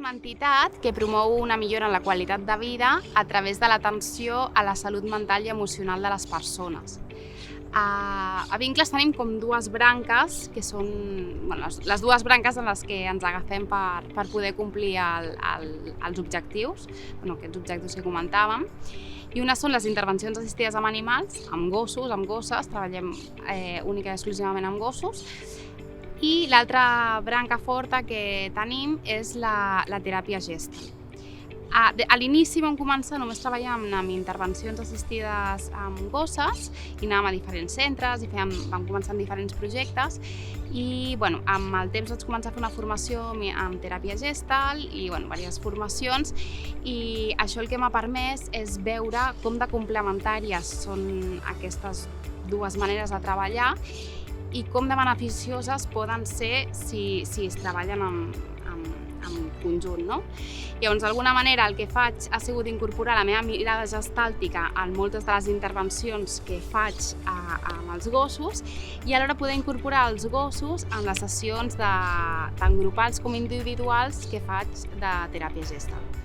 una entitat que promou una millora en la qualitat de vida a través de l'atenció a la salut mental i emocional de les persones. A Vincles tenim com dues branques, que són les dues branques en les que ens agafem per poder complir els objectius, aquests objectius que comentàvem. I una són les intervencions assistides amb animals, amb gossos, amb gosses, treballem única i exclusivament amb gossos. I l'altra branca forta que tenim és la teràpia Gestalt. A l'inici vam començar només treballant amb intervencions assistides amb gosses i anàvem a diferents centres i vam començar amb diferents projectes i amb el temps vaig començar a fer una formació amb teràpia Gestalt i diverses formacions, i això el que m'ha permès és veure com de complementàries són aquestes dues maneres de treballar i com de beneficioses poden ser si es treballen en conjunt, no? Llavors, d'alguna manera, el que faig ha sigut incorporar la meva mirada gestàltica en moltes de les intervencions que faig amb els gossos i alhora poder incorporar els gossos en les sessions tant grupals com individuals que faig de teràpia Gestalt.